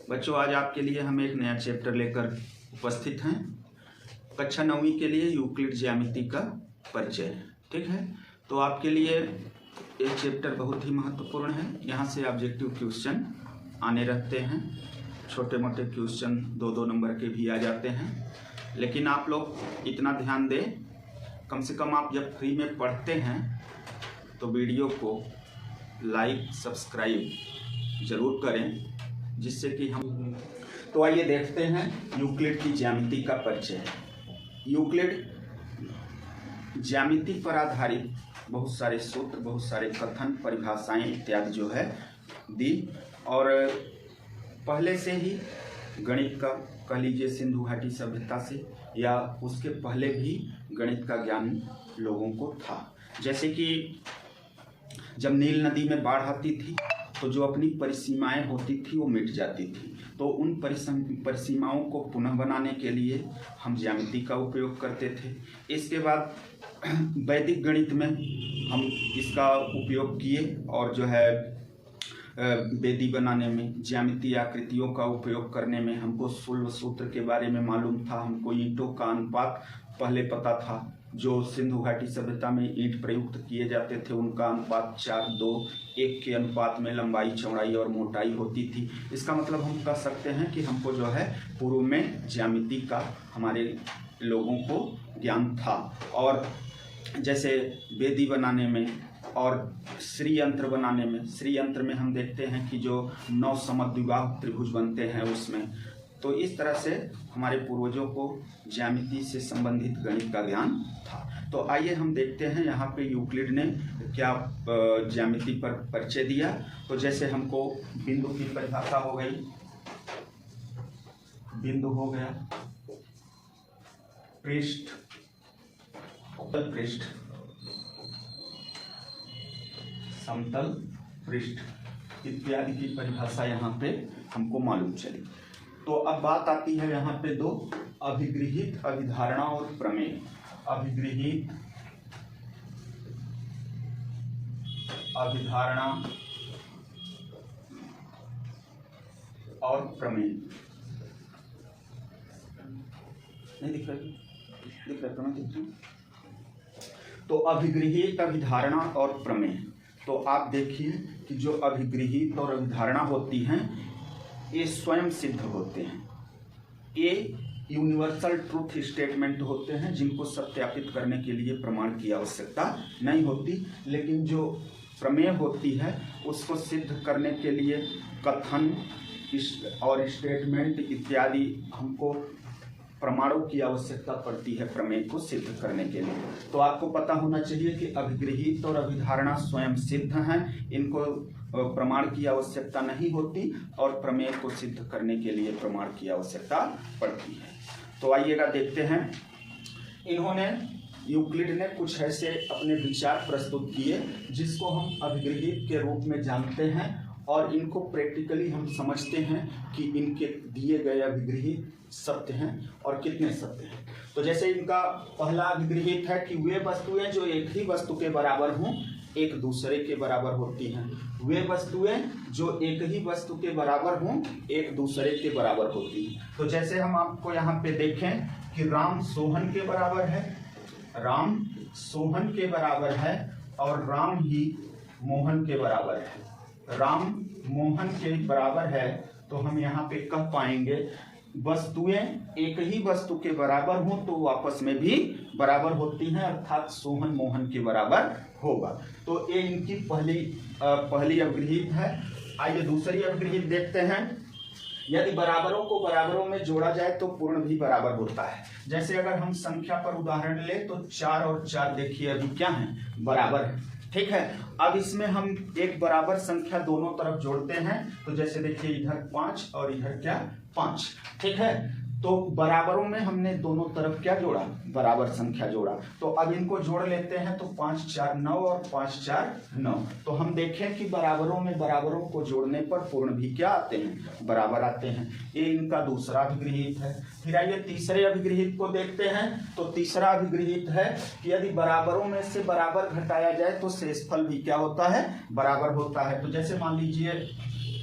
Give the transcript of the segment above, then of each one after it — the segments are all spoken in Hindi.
बच्चों, आज आपके लिए हम एक नया चैप्टर लेकर उपस्थित हैं। कक्षा 9वीं के लिए यूक्लिड ज्यामिति का परिचय। ठीक है, तो आपके लिए ये चैप्टर बहुत ही महत्वपूर्ण है। यहाँ से ऑब्जेक्टिव क्वेश्चन आने रहते हैं, छोटे मोटे क्वेश्चन 2-2 नंबर के भी आ जाते हैं। लेकिन आप लोग इतना ध्यान दें, कम से कम आप जब फ्री में पढ़ते हैं तो वीडियो को लाइक सब्सक्राइब ज़रूर करें, जिससे कि हम तो आइए देखते हैं यूक्लिड की ज्यामिति का परिचय। यूक्लिड ज्यामिति पर आधारित बहुत सारे सूत्र, बहुत सारे कथन, परिभाषाएं इत्यादि जो है दी, और पहले से ही गणित का कह लीजिए सिंधु घाटी सभ्यता से या उसके पहले भी गणित का ज्ञान लोगों को था। जैसे कि जब नील नदी में बाढ़ आती थी तो जो अपनी परिसीमाएं होती थी वो मिट जाती थी, तो उन परिसीमाओं को पुनः बनाने के लिए हम ज्यामिति का उपयोग करते थे। इसके बाद वैदिक गणित में हम इसका उपयोग किए और जो है वेदी बनाने में, ज्यामिति आकृतियों का उपयोग करने में हमको शुल्ब सूत्र के बारे में मालूम था। हमको ईंटों का अनुपात पहले पता था। जो सिंधु घाटी सभ्यता में ईंट प्रयुक्त किए जाते थे उनका अनुपात 4:2:1 के अनुपात में लंबाई, चौड़ाई और मोटाई होती थी। इसका मतलब हम कह सकते हैं कि हमको जो है पूर्व में ज्यामिति का हमारे लोगों को ज्ञान था। और जैसे वेदी बनाने में और श्रीयंत्र बनाने में, श्रीयंत्र में हम देखते हैं कि जो 9 समद्विबाहु त्रिभुज बनते हैं उसमें, तो इस तरह से हमारे पूर्वजों को ज्यामिति से संबंधित गणित का ज्ञान था। तो आइए हम देखते हैं यहाँ पे यूक्लिड ने क्या ज्यामिति पर परिचय दिया। तो जैसे हमको बिंदु की परिभाषा हो गई, बिंदु हो गया, पृष्ठ, पृष्ठ, समतल पृष्ठ इत्यादि की परिभाषा यहाँ पे हमको मालूम चली। तो अब बात आती है यहाँ पे 2, अभिगृहित, अभिधारणा और प्रमेय। अभिगृहित, अभिधारणा और प्रमेय। नहीं दिख रहा प्रमेय दिख रहा? तो अभिगृहित, अभिधारणा और प्रमेय। तो आप देखिए कि जो अभिगृहित और अभिधारणा होती हैं ये स्वयं सिद्ध होते हैं। ये यूनिवर्सल ट्रूथ स्टेटमेंट होते हैं जिनको सत्यापित करने के लिए प्रमाण की आवश्यकता नहीं होती। लेकिन जो प्रमेय होती है उसको सिद्ध करने के लिए कथन और स्टेटमेंट इत्यादि हमको प्रमाणों की आवश्यकता पड़ती है प्रमेय को सिद्ध करने के लिए। तो आपको पता होना चाहिए कि अभिगृहित और अभिधारणा स्वयं सिद्ध हैं, इनको प्रमाण की आवश्यकता नहीं होती, और प्रमेय को सिद्ध करने के लिए प्रमाण की आवश्यकता पड़ती है। तो आइएगा देखते हैं, इन्होंने यूक्लिड ने कुछ ऐसे अपने विचार प्रस्तुत किए जिसको हम अभिगृहित के रूप में जानते हैं, और इनको प्रैक्टिकली हम समझते हैं कि इनके दिए गए अभिगृहित सत्य हैं और कितने सत्य हैं। तो जैसे इनका पहला अभिगृहित है कि वे वस्तुएं जो एक ही वस्तु के बराबर हों एक दूसरे के बराबर होती हैं। वे वस्तुएं जो एक ही वस्तु के बराबर हों एक दूसरे के बराबर होती हैं। तो जैसे हम आपको यहाँ पे देखें कि राम सोहन के बराबर है, राम सोहन के बराबर है, और राम ही मोहन के बराबर है। राम मोहन के बराबर है तो हम यहाँ पे कह पाएंगे वस्तुएं एक ही वस्तु के बराबर हों तो आपस में भी बराबर होती हैं, अर्थात सोहन मोहन के बराबर होगा। तो ये इनकी पहली अभिगृहित है। आइए दूसरी अभिगृहित देखते हैं। यदि बराबरों को बराबरों में जोड़ा जाए तो पूर्ण भी बराबर होता है। जैसे अगर हम संख्या पर उदाहरण ले तो 4 और 4 देखिए अभी क्या है, बराबर है। ठीक है, अब इसमें हम एक बराबर संख्या दोनों तरफ जोड़ते हैं। तो जैसे देखिए इधर 5 और इधर क्या 5। ठीक है, तो बराबरों में हमने दोनों तरफ क्या जोड़ा, बराबर संख्या जोड़ा। तो अब इनको जोड़ लेते हैं तो 5 4 9 और 5 4 9। तो हम देखें कि बराबरों में बराबरों को जोड़ने पर पूर्ण भी क्या आते हैं, बराबर आते हैं। ये इनका दूसरा अभिगृहित है। फिर आइए तीसरे अभिगृहित को देखते हैं। तो तीसरा अभिगृहित है कि यदि बराबरों में से बराबर घटाया जाए तो शेषफल भी क्या होता है, बराबर होता है। तो जैसे मान लीजिए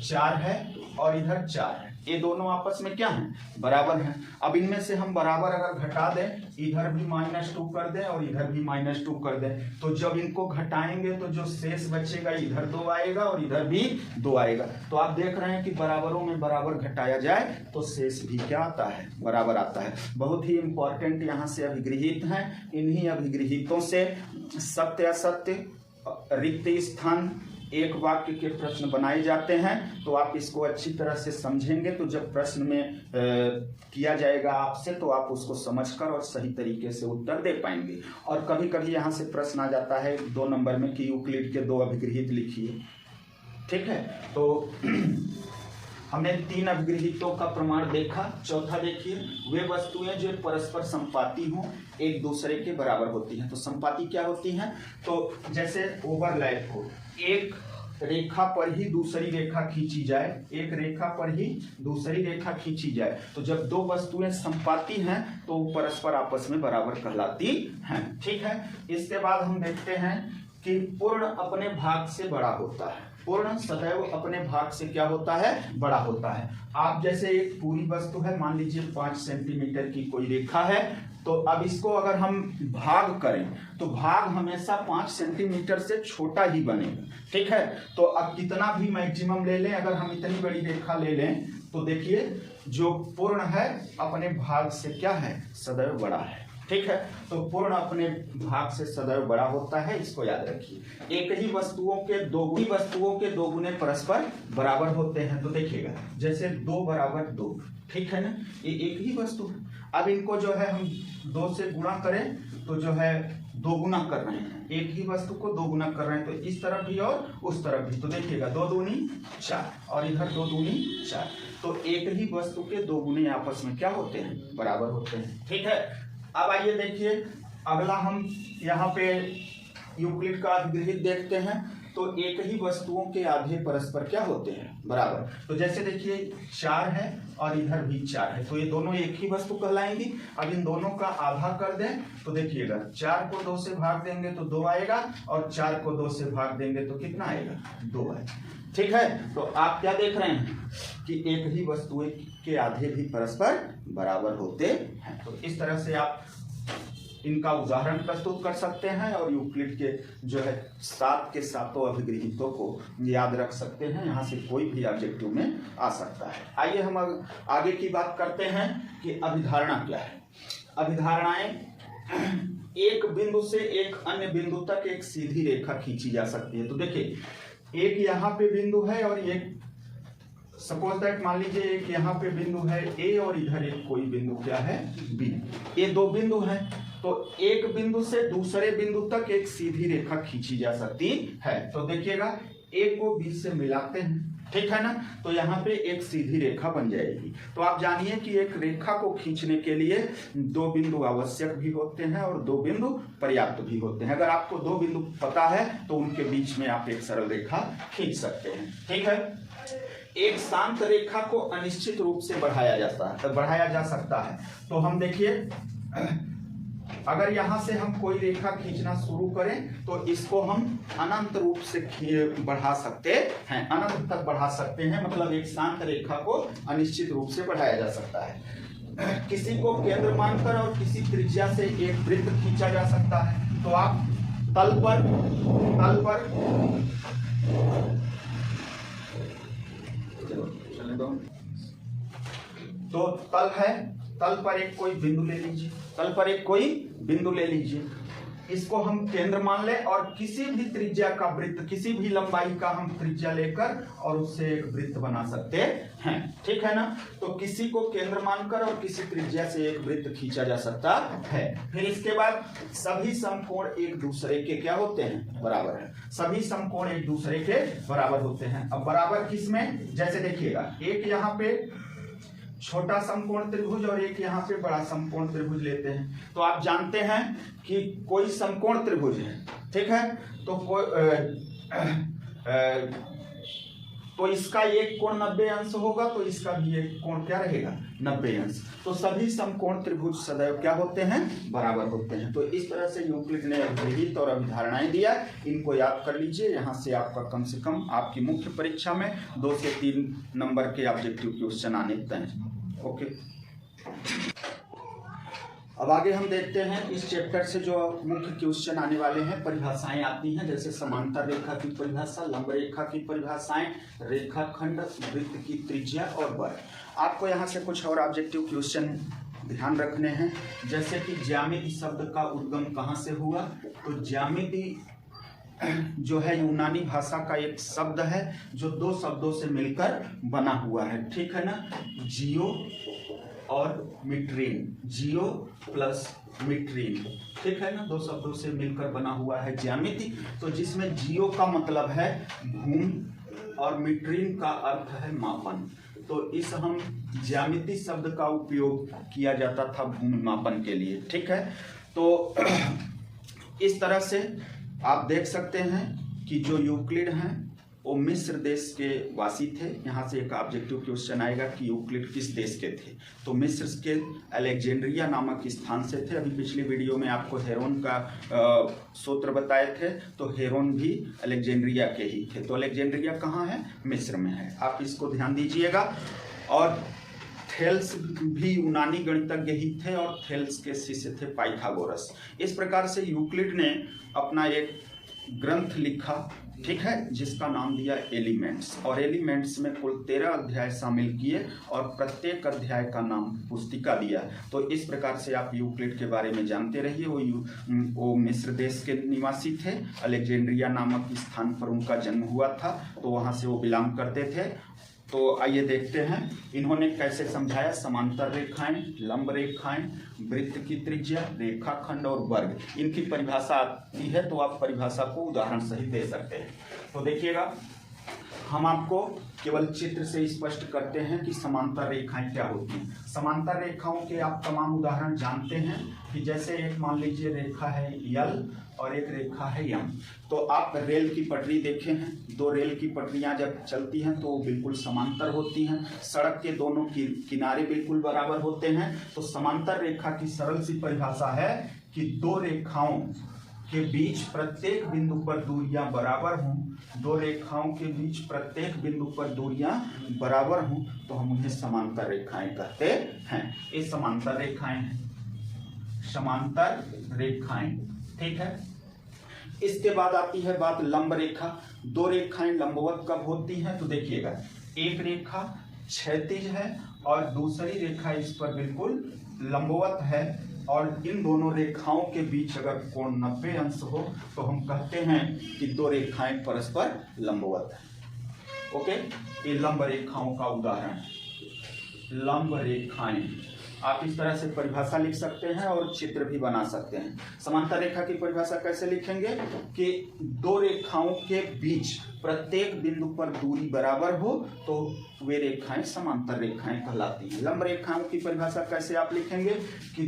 4 है और इधर 4 है, ये दोनों आपस में क्या है, बराबर हैं। अब इनमें से हम बराबर अगर घटा दें, इधर भी -2 कर दें और इधर भी -2 कर दें, तो जब इनको घटाएंगे तो जो शेष बचेगा इधर 2 आएगा और इधर भी 2 आएगा। तो आप देख रहे हैं कि बराबरों में बराबर घटाया जाए तो शेष भी क्या आता है, बराबर आता है। बहुत ही इंपॉर्टेंट यहाँ से अभिगृहित हैं। इन्हीं अभिगृहितों से सत्य असत्य, रिक्त स्थान, एक वाक्य के प्रश्न बनाए जाते हैं। तो आप इसको अच्छी तरह से समझेंगे तो जब प्रश्न में किया जाएगा आपसे तो आप उसको समझकर और सही तरीके से उत्तर दे पाएंगे। और कभी कभी यहाँ से प्रश्न आ जाता है 2 नंबर में कि यूक्लिड के 2 अभिगृहित लिखिए, ठीक है। तो हमने 3 अभिगृहितों का प्रमाण देखा। चौथा देखिए, वे वस्तुएं जो परस्पर संपाती हों, एक दूसरे के बराबर होती हैं। तो संपाती क्या होती हैं, तो जैसे ओवरलैप हो, एक रेखा पर ही दूसरी रेखा खींची जाए, एक रेखा पर ही दूसरी रेखा खींची जाए, तो जब 2 वस्तुएं संपाती हैं तो वो परस्पर आपस में बराबर कहलाती हैं, ठीक है। इसके बाद हम देखते हैं कि पूर्ण अपने भाग से बड़ा होता है। पूर्ण सदैव अपने भाग से क्या होता है, बड़ा होता है। आप जैसे एक पूरी वस्तु है, मान लीजिए 5 सेंटीमीटर की कोई रेखा है, तो अब इसको अगर हम भाग करें तो भाग हमेशा 5 सेंटीमीटर से छोटा ही बनेगा, ठीक है। तो अब कितना भी मैक्सिमम ले लें, अगर हम इतनी बड़ी रेखा ले लें तो देखिए जो पूर्ण है अपने भाग से क्या है, सदैव बड़ा है, ठीक है। तो पूर्ण अपने भाग से सदैव बड़ा होता है, इसको याद रखिए। एक ही वस्तुओं के दो गुने परस्पर बराबर होते हैं। तो देखिएगा जैसे 2 बराबर 2, ठीक है ना, ये एक ही वस्तु है। अब इनको जो है हम 2 से गुणा करें तो जो है 2 गुना कर रहे हैं, एक ही वस्तु को 2 गुना कर रहे हैं, तो इस तरफ भी और उस तरफ भी। तो देखिएगा 2 दूनी 4 और इधर 2 दूनी 4, तो एक ही वस्तु के 2 गुने आपस में क्या होते हैं, बराबर होते हैं, ठीक है। अब आइए देखिए अगला हम यहाँ पे यूक्लिड का अभिगृहित देखते हैं। तो एक ही वस्तुओं के आधे परस्पर क्या होते हैं, बराबर। तो जैसे देखिए 4 है और इधर भी 4 है, तो ये दोनों एक ही वस्तु कहलाएंगी। अब इन दोनों का आधा कर दें तो देखिएगा 4 को 2 से भाग देंगे तो 2 आएगा और 4 को 2 से भाग देंगे तो कितना आएगा, 2 आएगा, ठीक है। तो आप क्या देख रहे हैं कि एक ही वस्तुएं के आधे भी परस्पर बराबर होते हैं। तो इस तरह से आप इनका उदाहरण प्रस्तुत कर सकते हैं और यूक्लिड के जो है 7 के 7 अभिगृहितों को याद रख सकते हैं। यहाँ से कोई भी ऑब्जेक्टिव में आ सकता है। आइए हम आगे की बात करते हैं कि अभिधारणा क्या है। अभिधारणाएं एक बिंदु से एक अन्य बिंदु तक एक सीधी रेखा खींची जा सकती है। तो देखिए एक यहाँ पे बिंदु है और एक सपोज दैट मान लीजिए एक यहाँ पे बिंदु है ए और इधर एक कोई बिंदु क्या है बी, ये 2 बिंदु हैं। तो एक बिंदु से दूसरे बिंदु तक एक सीधी रेखा खींची जा सकती है। तो देखिएगा ए को बी से मिलाते हैं, ठीक है ना, तो यहाँ पे एक सीधी रेखा बन जाएगी। तो आप जानिए कि एक रेखा को खींचने के लिए 2 बिंदु आवश्यक भी होते हैं और 2 बिंदु पर्याप्त भी होते हैं। अगर आपको 2 बिंदु पता है तो उनके बीच में आप एक सरल रेखा खींच सकते हैं, ठीक है। एक शांत रेखा को अनिश्चित रूप से बढ़ाया जा सकता है। तो हम देखिए अगर यहां से हम कोई रेखा खींचना शुरू करें तो इसको हम अनंत रूप से बढ़ा सकते हैं, अनंत तक बढ़ा सकते हैं। मतलब एक शांत रेखा को अनिश्चित रूप से बढ़ाया जा सकता है। किसी को केंद्र मानकर और किसी त्रिज्या से एक वृत्त खींचा जा सकता है। तो आप तल पर तो तल है, तल पर एक कोई बिंदु ले लीजिए, इसको हम केंद्र मान ले और किसी भी त्रिज्या का वृत्त, किसी भी लंबाई का हम त्रिज्या लेकर और उससे एक वृत्त बना सकते हैं, ठीक है ना। तो किसी को केंद्र मानकर और किसी त्रिज्या से एक वृत्त खींचा जा सकता है। फिर इसके बाद सभी समकोण एक दूसरे के क्या होते हैं, बराबर है। सभी समकोण एक दूसरे के बराबर होते हैं। अब बराबर किसमें, जैसे देखिएगा एक यहाँ पे छोटा समकोण त्रिभुज और एक यहाँ पे बड़ा समकोण त्रिभुज लेते हैं। तो आप जानते हैं कि कोई समकोण त्रिभुज है, ठीक है, तो तो इसका एक कोण 90 अंश होगा, तो इसका भी एक कोण क्या रहेगा 90 अंश। तो सभी समकोण त्रिभुज सदैव क्या होते हैं, बराबर होते हैं। तो इस तरह से यूक्लिड ने अभिहित और अभिधारणाएं दिया, इनको याद कर लीजिए। यहाँ से आपका कम से कम आपकी मुख्य परीक्षा में 2 से 3 नंबर के ऑब्जेक्टिव क्वेश्चन आने तय। ओके, अब आगे हम देखते हैं इस चैप्टर से जो मुख्य क्वेश्चन आने वाले हैं। परिभाषाएं आती हैं, जैसे समांतर रेखा की परिभाषा, लंब रेखा की परिभाषाएं, रेखाखंड, वृत्त की त्रिज्या और वर्ग। आपको यहाँ से कुछ और ऑब्जेक्टिव क्वेश्चन ध्यान रखने हैं, जैसे कि ज्यामिति शब्द का उद्गम कहाँ से हुआ। तो ज्यामिति जो है यूनानी भाषा का एक शब्द है जो 2 शब्दों से मिलकर बना हुआ है, ठीक है ना, जियो और मिट्रीन, जियो प्लस मिट्रीन, ठीक है ना, 2 शब्दों से मिलकर बना हुआ है ज्यामिति। तो जिसमें जियो का मतलब है भूमि और मिट्रीन का अर्थ है मापन। तो इस हम ज्यामिति शब्द का उपयोग किया जाता था भूमि मापन के लिए, ठीक है। तो इस तरह से आप देख सकते हैं कि जो यूक्लिड हैं वो मिस्र देश के वासी थे। यहाँ से एक ऑब्जेक्टिव क्वेश्चन आएगा कि यूक्लिड किस देश के थे। तो मिस्र के अलेक्जेंड्रिया नामक स्थान से थे। अभी पिछली वीडियो में आपको हेरोन का सूत्र बताए थे, तो हेरोन भी अलेक्जेंड्रिया के ही थे। तो अलेक्जेंड्रिया कहाँ है, मिस्र में है, आप इसको ध्यान दीजिएगा। और थेल्स भी यूनानी गणितज्ञ ही थे और थेल्स के शिष्य थे पाइथागोरस। इस प्रकार से यूक्लिड ने अपना एक ग्रंथ लिखा, ठीक है, जिसका नाम दिया एलिमेंट्स। और एलिमेंट्स में कुल 13 अध्याय शामिल किए और प्रत्येक अध्याय का नाम पुस्तिका दिया। तो इस प्रकार से आप यूक्लिड के बारे में जानते रहिए। वो मिस्र देश के निवासी थे, अलेक्जेंड्रिया नामक स्थान पर उनका जन्म हुआ था, तो वहाँ से वो बिलोंग करते थे। तो आइए देखते हैं इन्होंने कैसे समझाया समांतर रेखाएं, लंब रेखाएं, वृत्त की त्रिज्या, रेखाखंड और वर्ग। इनकी परिभाषा आती है तो आप परिभाषा को उदाहरण सहित दे सकते हैं। तो देखिएगा, हम आपको केवल चित्र से स्पष्ट करते हैं कि समांतर रेखाएं क्या होती हैं। समांतर रेखाओं के आप तमाम उदाहरण जानते हैं कि जैसे एक मान लीजिए रेखा है यल और एक रेखा है यम। तो आप रेल की पटरी देखे हैं, 2 रेल की पटरियां जब चलती हैं तो वो बिल्कुल समांतर होती हैं, सड़क के दोनों किनारे बिल्कुल बराबर होते हैं। तो समांतर रेखा की सरल सी परिभाषा है कि 2 रेखाओं के बीच प्रत्येक बिंदु पर दूरियां बराबर हों, 2 रेखाओं के बीच प्रत्येक बिंदु पर दूरियां बराबर हों, तो हम उन्हें समांतर रेखाएं कहते हैं। ये समांतर रेखाएं हैं, समांतर रेखाएं, ठीक है। इसके बाद आती है बात लंब रेखा। 2 रेखाएं लंबवत कब होती हैं, तो देखिएगा, एक रेखा क्षैतिज है और दूसरी रेखा इस पर बिल्कुल लंबवत है, और इन दोनों रेखाओं के बीच अगर कोण 90 अंश हो तो हम कहते हैं कि 2 रेखाएं परस्पर लंबवत है। ओके, ये लंब रेखाओं का उदाहरण है। लंब रेखाएं आप इस तरह से परिभाषा लिख सकते हैं और चित्र भी बना सकते हैं। समांतर रेखा की परिभाषा कैसे लिखेंगे कि 2 रेखाओं के बीच प्रत्येक बिंदु पर दूरी बराबर हो तो वे रेखाएं समांतर रेखाएं कहलाती हैं। लंब रेखाओं की परिभाषा कैसे आप लिखेंगे कि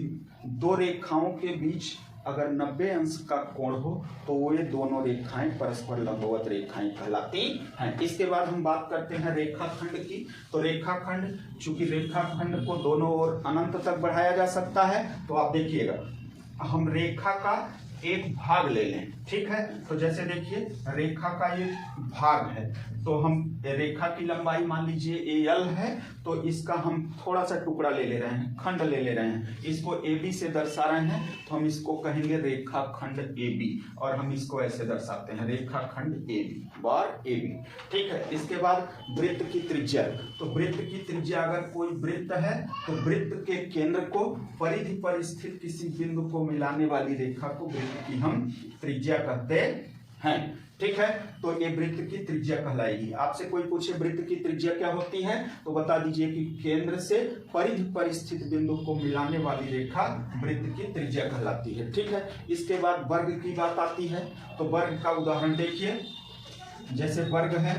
2 रेखाओं के बीच अगर 90 अंश का कोण हो तो वे दोनों रेखाएं परस्पर लंबवत रेखाएं कहलाती हैं। इसके बाद हम बात करते हैं रेखाखंड की। तो रेखाखंड, चूंकि रेखाखंड को दोनों ओर अनंत तक बढ़ाया जा सकता है, तो आप देखिएगा, हम रेखा का एक भाग ले लें, ठीक है। तो जैसे देखिए, रेखा का एक भाग है, तो हम रेखा की लंबाई मान लीजिए एल है, तो इसका हम थोड़ा सा टुकड़ा ले ले रहे हैं, खंड ले ले रहे हैं, इसको AB से दर्शा रहे हैं, तो हम इसको कहेंगे रेखाखंड AB, और हम इसको ऐसे दर्शाते हैं रेखाखंड AB बार AB, ठीक है। इसके बाद वृत्त की त्रिज्या। तो वृत्त की त्रिज्या, अगर कोई वृत्त है तो वृत्त के केंद्र को परिधि पर स्थित किसी बिंदु को मिलाने वाली रेखा को वृत्त की हम त्रिज्या कहते हैं, ठीक है। तो ये वृत्त की त्रिज्या कहलाएगी। आपसे कोई पूछे वृत्त की त्रिज्या क्या होती है, तो बता दीजिए कि केंद्र से परिधि पर स्थित बिंदु को मिलाने वाली रेखा वृत्त की त्रिज्या कहलाती है, ठीक है। इसके बाद वर्ग की बात आती है। तो वर्ग का उदाहरण देखिए, जैसे वर्ग है,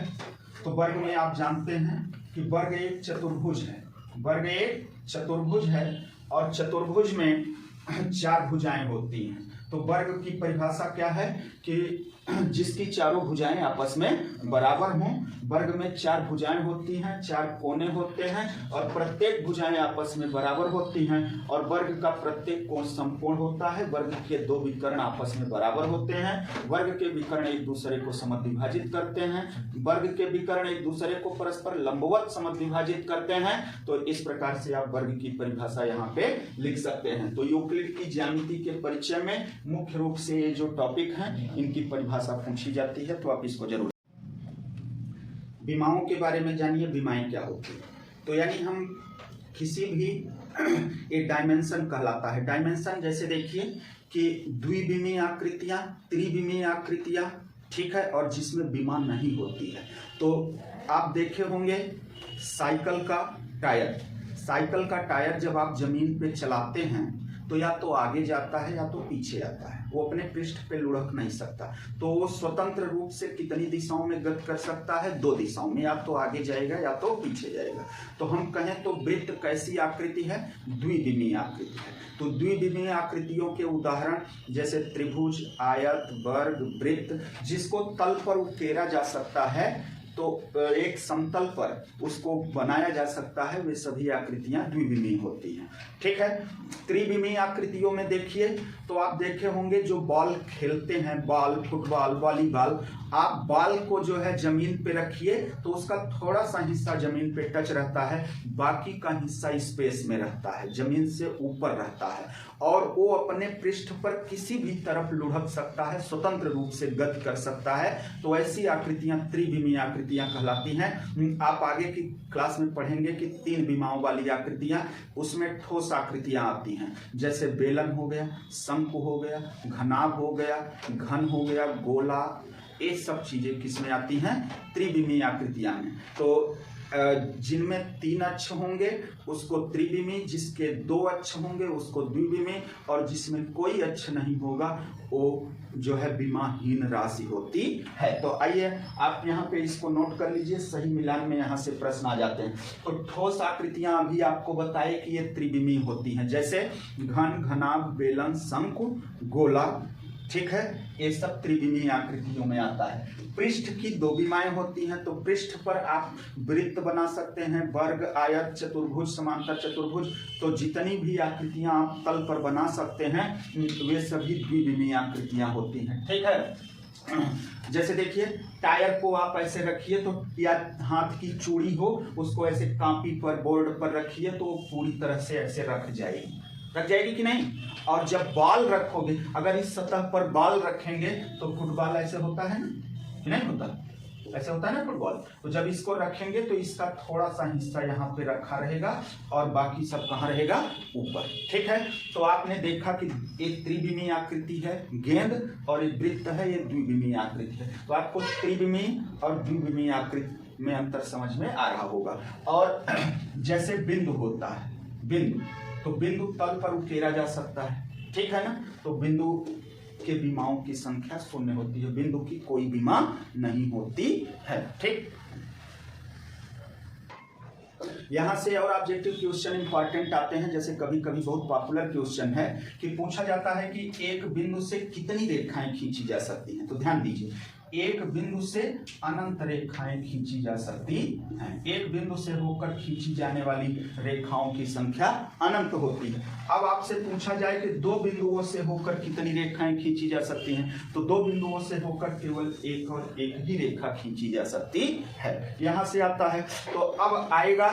तो वर्ग में आप जानते हैं कि वर्ग एक चतुर्भुज है, वर्ग एक चतुर्भुज है, और चतुर्भुज में 4 भुजाएं होती हैं। तो वर्ग की परिभाषा क्या है कि जिसकी चारों भुजाएं आपस में बराबर हों। वर्ग में 4 भुजाएं होती हैं, 4 कोने होते हैं और प्रत्येक भुजाएं आपस में बराबर होती हैं और वर्ग का प्रत्येक कोण समकोण होता है। वर्ग के 2 विकर्ण आपस में बराबर होते हैं। वर्ग के विकर्ण एक दूसरे को समद्विभाजित करते हैं। वर्ग के विकर्ण एक दूसरे को परस्पर लंबवत समद्विभाजित करते हैं। तो इस प्रकार से आप वर्ग की परिभाषा यहाँ पे लिख सकते हैं। तो यूक्लिड की ज्यामिति के परिचय में मुख्य रूप से ये जो टॉपिक हैं इनकी परिभाषा पूछी जाती है, तो आप इसको जरूर। विमाओं के बारे में जानिए, विमाएं क्या होती है। तो यानी हम किसी भी एक डायमेंशन कहलाता है। डायमेंशन जैसे देखिए कि द्विविमीय आकृतियां, त्रिविमीय आकृतियां, ठीक है, और जिसमें विमा नहीं होती है। तो आप देखे होंगे साइकिल का टायर। साइकिल का टायर जब आप जमीन पे चलाते हैं तो या तो आगे जाता है या तो पीछे आता है, वो अपने पृष्ठ पे लुढ़क नहीं सकता। तो वो स्वतंत्र रूप से कितनी दिशाओं में गति कर सकता है? 2 दिशाओं में, या तो आगे जाएगा या तो पीछे जाएगा। तो हम कहें तो वृत्त कैसी आकृति है? द्विविमीय आकृति है। तो द्विविमीय आकृतियों के उदाहरण जैसे त्रिभुज, आयत, वर्ग, वृत्त, जिसको तल पर उकेरा जा सकता है तो एक समतल पर उसको बनाया जा सकता है, वे सभी आकृतियां द्विविमीय होती हैं, ठीक है। त्रिविमीय आकृतियों में देखिए तो आप देखे होंगे जो बॉल खेलते हैं, बॉल, फुटबॉल, वॉलीबॉल, आप बॉल को जो है जमीन पे रखिए तो उसका थोड़ा सा हिस्सा जमीन पे टच रहता है, बाकी का हिस्सा स्पेस में रहता है, जमीन से ऊपर रहता है और वो अपने पृष्ठ पर किसी भी तरफ लुढ़क सकता है, स्वतंत्र रूप से गति कर सकता है। तो ऐसी आकृतियां त्रिविमीय आकृतियां कहलाती हैं। आप आगे की क्लास में पढ़ेंगे कि 3 विमाओं वाली आकृतियां, उसमें ठोस आकृतियां आती हैं, जैसे बेलन हो गया, शंकु हो गया, घनाभ हो गया, घन हो गया, गोला, ये सब चीजें किसमें आती हैं? त्रिविमीय आकृतियां में। तो जिनमें 3 अक्ष होंगे उसको त्रिविमीय, जिसके 2 अक्ष होंगे उसको द्विविमीय और जिसमें कोई अक्ष नहीं होगा वो जो है विमाहीन राशि होती है। तो आइए आप यहाँ पे इसको नोट कर लीजिए, सही मिलान में यहाँ से प्रश्न आ जाते हैं। तो ठोस आकृतियां अभी आपको बताए कि ये त्रिविमीय होती हैं, जैसे घन, घनाभ, बेलन, शंकु, गोला, ठीक है, ये सब त्रिविमीय आकृतियों में आता है। पृष्ठ की 2 विमाएं होती हैं, तो पृष्ठ पर आप वृत्त बना सकते हैं, वर्ग, आयत, चतुर्भुज, समांतर चतुर्भुज, तो जितनी भी आकृतियां आप तल पर बना सकते हैं वे सभी द्विविमीय आकृतियां होती हैं, ठीक है। जैसे देखिए टायर को आप ऐसे रखिए तो, या हाथ की चूड़ी हो उसको ऐसे कापी पर, बोर्ड पर रखिए तो पूरी तरह से ऐसे रख जाएगी कि नहीं। और जब बॉल रखोगे, अगर इस सतह पर बॉल रखेंगे तो फुटबॉल ऐसे होता है ना, कि नहीं होता? ऐसे होता है ना फुटबॉल। तो जब इसको रखेंगे तो इसका थोड़ा सा हिस्सा यहाँ पे रखा रहेगा और बाकी सब कहाँ रहेगा? ऊपर, ठीक है। तो आपने देखा कि एक त्रिविमीय आकृति है गेंद और एक वृत्त है, ये द्विविमीय आकृति है। तो आपको त्रिविमीय और द्विविमीय आकृति में अंतर समझ में आ रहा होगा। और जैसे बिंदु होता है, बिंदु, तो बिंदु तल पर उकेरा जा सकता है, ठीक है ना। तो बिंदु के विमाओं की संख्या 0 होती है, बिंदु की कोई विमा नहीं होती है, ठीक। यहां से और ऑब्जेक्टिव क्वेश्चन इंपॉर्टेंट आते हैं, जैसे कभी कभी बहुत पॉपुलर क्वेश्चन है कि पूछा जाता है कि एक बिंदु से कितनी रेखाएं खींची जा सकती हैं। तो ध्यान दीजिए, एक बिंदु से अनंत रेखाएं खींची जा सकती हैं। एक बिंदु से होकर खींची जाने वाली रेखाओं की संख्या अनंत होती है। अब आपसे पूछा जाए कि 2 बिंदुओं से होकर कितनी रेखाएं खींची जा सकती हैं, तो 2 बिंदुओं से होकर केवल एक और एक ही रेखा खींची जा सकती है। यहां से आता है तो अब आएगा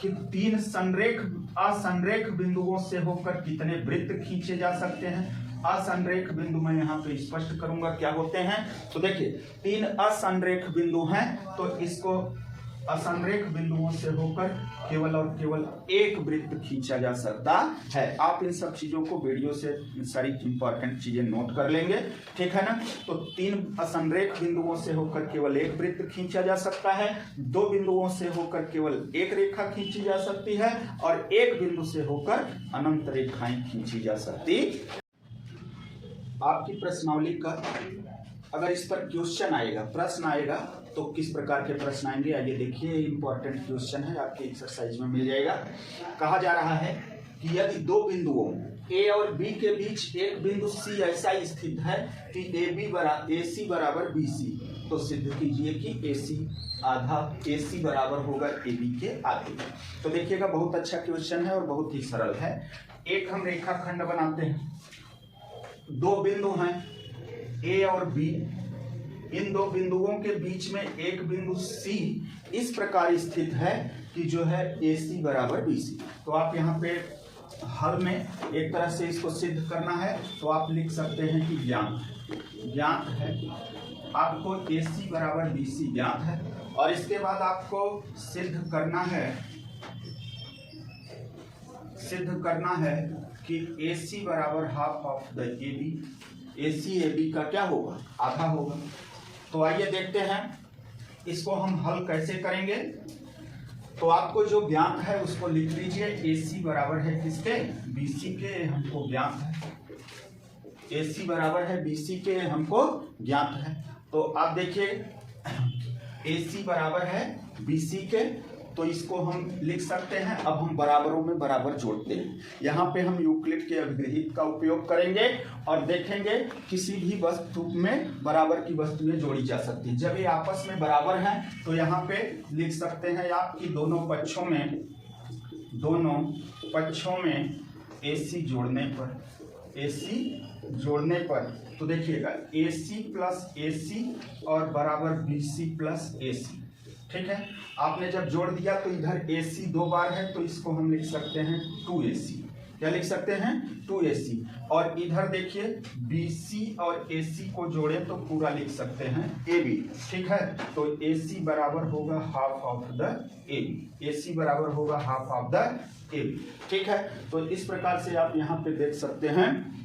कि 3 असंरेख बिंदुओं से होकर कितने वृत्त खींचे जा सकते हैं। असंरेख बिंदु मैं यहाँ पे स्पष्ट करूंगा क्या होते हैं। तो देखिए 3 असंरेख बिंदु हैं, तो इसको असंरेख बिंदुओं से होकर केवल और केवल एक वृत्त खींचा जा सकता है। आप इन सब चीजों को वीडियो से सारी इंपॉर्टेंट चीजें नोट कर लेंगे, ठीक है ना। तो 3 असंरेख बिंदुओं से होकर केवल एक वृत्त खींचा जा सकता है, 2 बिंदुओं से होकर केवल एक रेखा खींची जा सकती है और एक बिंदु से होकर अनंत रेखाएं खींची जा सकती। आपकी प्रश्नावली का अगर इस पर क्वेश्चन आएगा, प्रश्न आएगा, तो किस प्रकार के प्रश्न आएंगे आइए देखिए। इंपॉर्टेंट क्वेश्चन है, आपके एक्सरसाइज में मिल जाएगा। कहा जा रहा है कि यदि दो बिंदुओं ए और बी के बीच एक बिंदु सी ऐसा स्थित है कि AC बराबर BC, तो सिद्ध कीजिए कि AC बराबर होगा AB के आधे। तो देखिएगा बहुत अच्छा क्वेश्चन है और बहुत ही सरल है। एक हम रेखाखंड बनाते हैं, दो बिंदु हैं A और B, इन दो बिंदुओं के बीच में एक बिंदु C इस प्रकार स्थित है कि जो है AC बराबर BC। तो आप यहाँ पे हल में एक तरह से इसको सिद्ध करना है, तो आप लिख सकते हैं कि ज्ञात है आपको AC बराबर BC ज्ञात है, और इसके बाद आपको सिद्ध करना है कि AC बराबर half of the AB, AC AB का क्या होगा, आधा होगा। तो आइए देखते हैं इसको हम हल कैसे करेंगे। तो आपको जो ज्ञात है उसको लिख लीजिए। AC बराबर है किसके, BC के, हमको ज्ञात है। AC बराबर है BC के, हमको ज्ञात है। तो आप देखिए AC बराबर है BC के, तो इसको हम लिख सकते हैं। अब हम बराबरों में बराबर जोड़ते हैं। यहाँ पे हम यूक्लिड के अभिगृहित का उपयोग करेंगे और देखेंगे किसी भी वस्तु में बराबर की वस्तुएं जोड़ी जा सकती है। जब ये आपस में बराबर हैं तो यहाँ पे लिख सकते हैं आप कि दोनों पक्षों में AC जोड़ने पर तो देखिएगा AC प्लस AC और बराबर BC प्लस AC। ठीक है, आपने जब जोड़ दिया तो इधर AC दो बार है, तो इसको हम लिख सकते हैं 2AC। क्या लिख सकते हैं, 2AC। और इधर देखिए BC और AC को जोड़े तो पूरा लिख सकते हैं AB। ठीक है, तो AC बराबर होगा half of the AB, AC बराबर होगा हाफ ऑफ द AB। ठीक है, तो इस प्रकार से आप यहाँ पे देख सकते हैं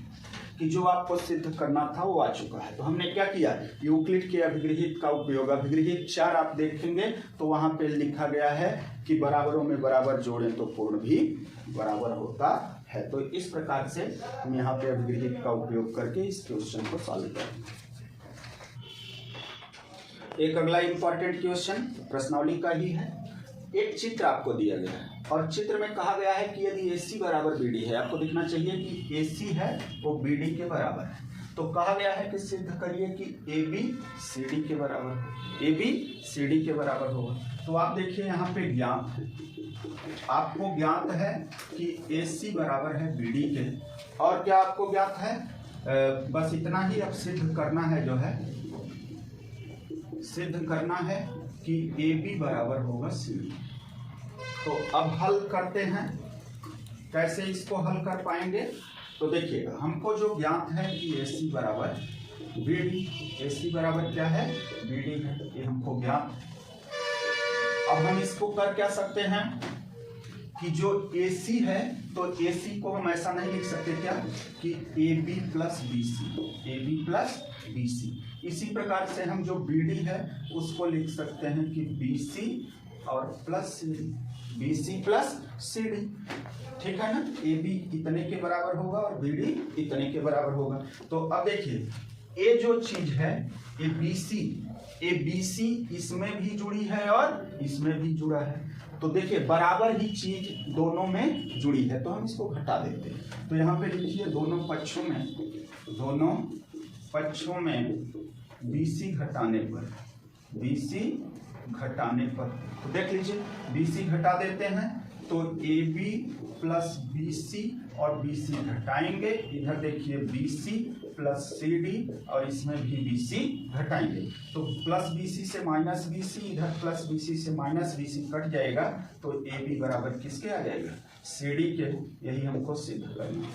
कि जो आपको सिद्ध करना था वो आ चुका है। तो हमने क्या किया, यूक्लिड के अभिगृहित का उपयोग, अभिगृहित 4 आप देखेंगे तो वहां पे लिखा गया है कि बराबरों में बराबर जोड़ें तो पूर्ण भी बराबर होता है। तो इस प्रकार से हम यहाँ पे अभिगृहित का उपयोग करके इस क्वेश्चन को सॉल्व करेंगे। एक अगला इंपॉर्टेंट क्वेश्चन प्रश्नावली का ही है। एक चित्र आपको दिया गया है और चित्र में कहा गया है कि यदि AC बराबर BD है, आपको दिखना चाहिए कि AC है वो BD के बराबर है। तो कहा गया है कि सिद्ध करिए कि AB CD के बराबर हो, AB CD के बराबर होगा। तो आप देखिए यहाँ पे ज्ञात है, आपको ज्ञात है कि AC बराबर है BD के, और क्या आपको ज्ञात है, बस इतना ही अब सिद्ध करना है, जो है सिद्ध करना है कि AB बराबर होगा CD। तो अब हल करते हैं, कैसे इसको हल कर पाएंगे। तो देखिएगा हमको जो ज्ञात है कि AC बराबर BD, AC बराबर क्या है, BD है, ये हमको ज्ञात है। अब हम इसको कर क्या सकते हैं कि जो AC है तो AC को हम ऐसा नहीं लिख सकते क्या कि AB प्लस BC। इसी प्रकार से हम जो BD है उसको लिख सकते हैं कि BC और प्लस BC प्लस CD। ठीक है ना, AB इतने के बराबर होगा और BD इतने के बराबर होगा। तो अब देखिए ये जो चीज है ये BC इसमें भी जुड़ी है और इसमें भी जुड़ा है। तो देखिए बराबर ही चीज दोनों में जुड़ी है, तो हम इसको घटा देते हैं। तो यहाँ पे लिखिए दोनों पक्षों में BC घटाने पर तो देख लीजिए BC घटा देते हैं तो AB प्लस BC और BC घटाएंगे, इधर देखिए BC प्लस CD और इसमें भी BC घटाएंगे। तो प्लस BC से माइनस BC, इधर प्लस BC से माइनस BC कट जाएगा, तो AB बराबर किसके आ जाएगा, CD के। यही हमको सिद्ध करना है।